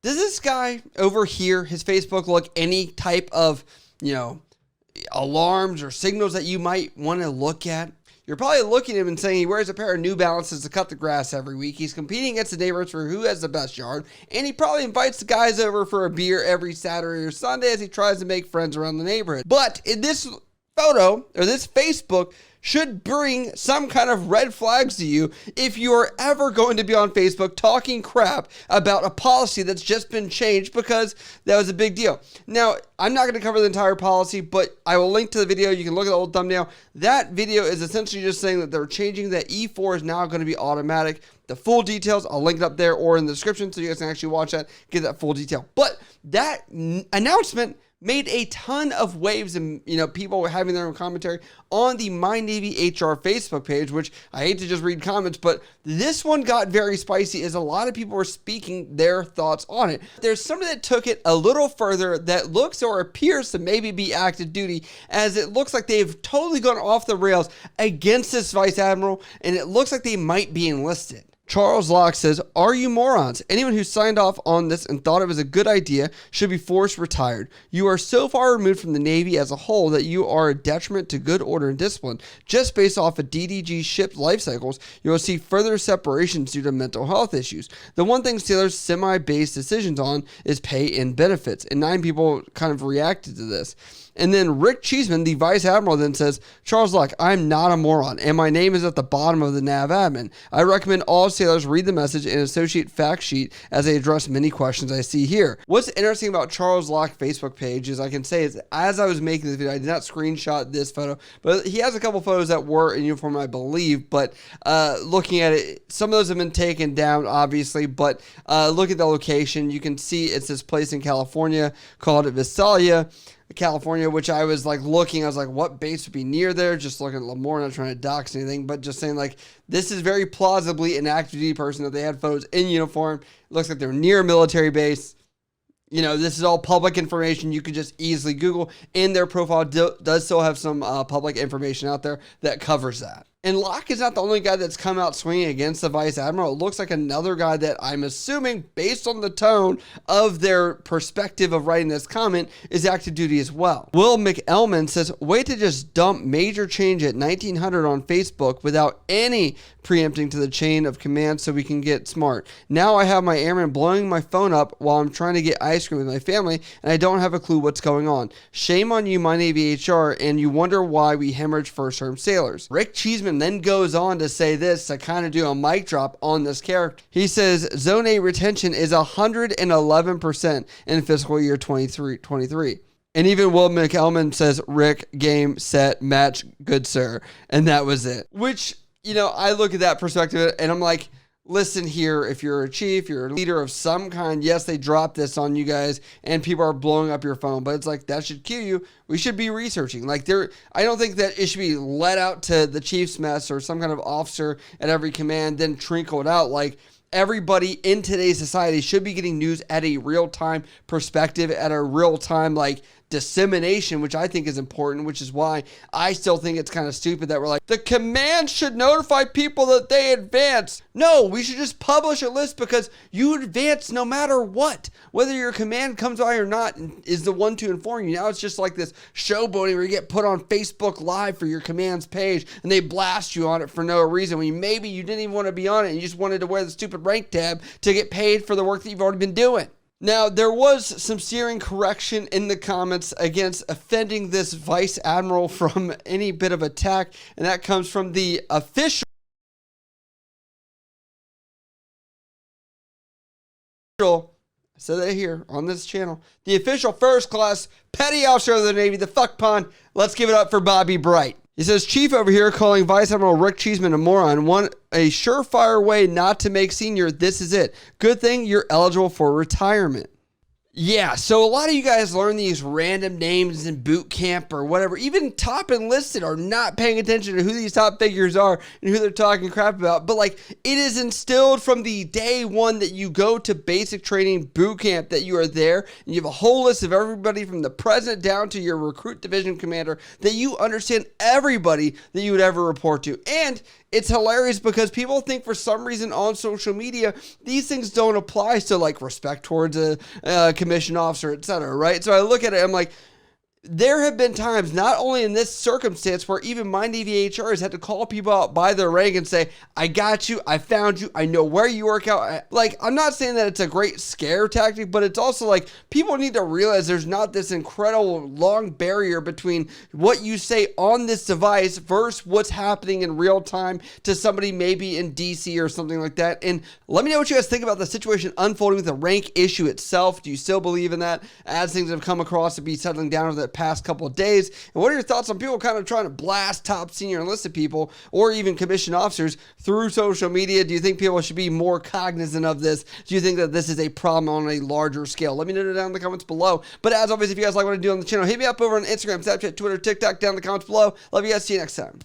Does this guy over here, his Facebook, look any type of, alarms or signals that you might want to look at? You're probably looking at him and saying he wears a pair of New Balances to cut the grass every week. He's competing against the neighbors for who has the best yard. And he probably invites the guys over for a beer every Saturday or Sunday as he tries to make friends around the neighborhood. But in this photo, or this Facebook, should bring some kind of red flags to you if you are ever going to be on Facebook talking crap about a policy that's just been changed, because that was a big deal. Now, I'm not going to cover the entire policy, but I will link to the video. You can look at the old thumbnail. That video is essentially just saying that they're changing that E4 is now going to be automatic. The full details, I'll link it up there or in the description so you guys can actually watch that, get that full detail. But that announcement made a ton of waves, and people were having their own commentary on the My Navy HR Facebook page, which I hate to just read comments, but this one got very spicy as a lot of people were speaking their thoughts on it. There's somebody that took it a little further that looks or appears to maybe be active duty, as it looks like they've totally gone off the rails against this Vice Admiral, and it looks like they might be enlisted. Charles Locke says, "Are you morons? Anyone who signed off on this and thought it was a good idea should be forced retired. You are so far removed from the Navy as a whole that you are a detriment to good order and discipline. Just based off of DDG ship life cycles, you will see further separations due to mental health issues. The one thing sailors semi-based decisions on is pay and benefits." And 9 people kind of reacted to this. And then Rick Cheeseman, the Vice Admiral, then says, "Charles Locke, I'm not a moron, and my name is at the bottom of the nav admin. I recommend all sailors read the message and associate fact sheet as they address many questions I see here." What's interesting about Charles Locke Facebook page is I can say is, as I was making this video, I did not screenshot this photo, but he has a couple photos that were in uniform, I believe. But looking at it, some of those have been taken down, obviously. But look at the location. You can see it's this place in California called Visalia, California, which I was looking, I was like, what base would be near there? Just looking at Moron, not trying to dox anything, but just saying this is very plausibly an active duty person that they had photos in uniform. It looks like they're near a military base. This is all public information. You can just easily Google, and their profile does still have some public information out there that covers that. And Locke is not the only guy that's come out swinging against the Vice Admiral. It looks like another guy that I'm assuming, based on the tone of their perspective of writing this comment, is active duty as well. Will McElman says, "Way to just dump major change at 1900 on Facebook without any preempting to the chain of command so we can get smart. Now I have my airman blowing my phone up while I'm trying to get ice cream with my family, and I don't have a clue what's going on. Shame on you, My Navy HR, and you wonder why we hemorrhage first-term sailors." Rick Cheeseman then goes on to say this, to kind of do a mic drop on this character. He says, "Zone A retention is 111% in fiscal year 23. And even Will McElman says, "Rick, game, set, match, good sir." And that was it. Which, I look at that perspective and I'm like, listen here, if you're a chief, you're a leader of some kind, yes, they dropped this on you guys and people are blowing up your phone, but it's that should cue you. We should be researching. I don't think that it should be let out to the chief's mess or some kind of officer at every command, then trickled out. Everybody in today's society should be getting news at a real-time perspective, at a real-time, dissemination, which I think is important, which is why I still think it's kind of stupid that we're the command should notify people that they advance. No, we should just publish a list, because you advance no matter what. Whether your command comes by or not is the one to inform you. Now it's just this showboating where you get put on Facebook Live for your command's page and they blast you on it for no reason, when maybe you didn't even want to be on it and you just wanted to wear the stupid rank tab to get paid for the work that you've already been doing. Now, there was some searing correction in the comments against offending this Vice Admiral from any bit of attack, and that comes from the official I said that here on this channel, the official first class petty officer of the Navy, the fuck pond. Let's give it up for Bobby Bright. He says, "Chief over here calling Vice Admiral Rick Cheeseman a moron. Want a surefire way not to make senior? This is it. Good thing you're eligible for retirement." Yeah, so a lot of you guys learn these random names in boot camp or whatever. Even top enlisted are not paying attention to who these top figures are and who they're talking crap about. But it is instilled from the day one that you go to basic training boot camp, that you are there and you have a whole list of everybody from the president down to your recruit division commander, that you understand everybody that you would ever report to. And it's hilarious because people think for some reason on social media, these things don't apply to like respect towards a commission officer, etc. Right? So I look at it, I'm like, there have been times, not only in this circumstance, where even my Navy HRs had to call people out by their rank and say, I got you, I found you, I know where you work out. Like, I'm not saying that it's a great scare tactic, but it's also like, people need to realize there's not this incredible long barrier between what you say on this device versus what's happening in real time to somebody maybe in DC or something like that. And let me know what you guys think about the situation unfolding with the rank issue itself. Do you still believe in that as things have come across to be settling down over the past couple of days? And what are your thoughts on people kind of trying to blast top senior enlisted people or even commissioned officers through social media? Do you think people should be more cognizant of this? Do you think that this is a problem on a larger scale? Let me know down in the comments below. But as always, if you guys like what I do on the channel, hit me up over on Instagram, Snapchat, Twitter, TikTok, down in the comments below. Love you guys. See you next time.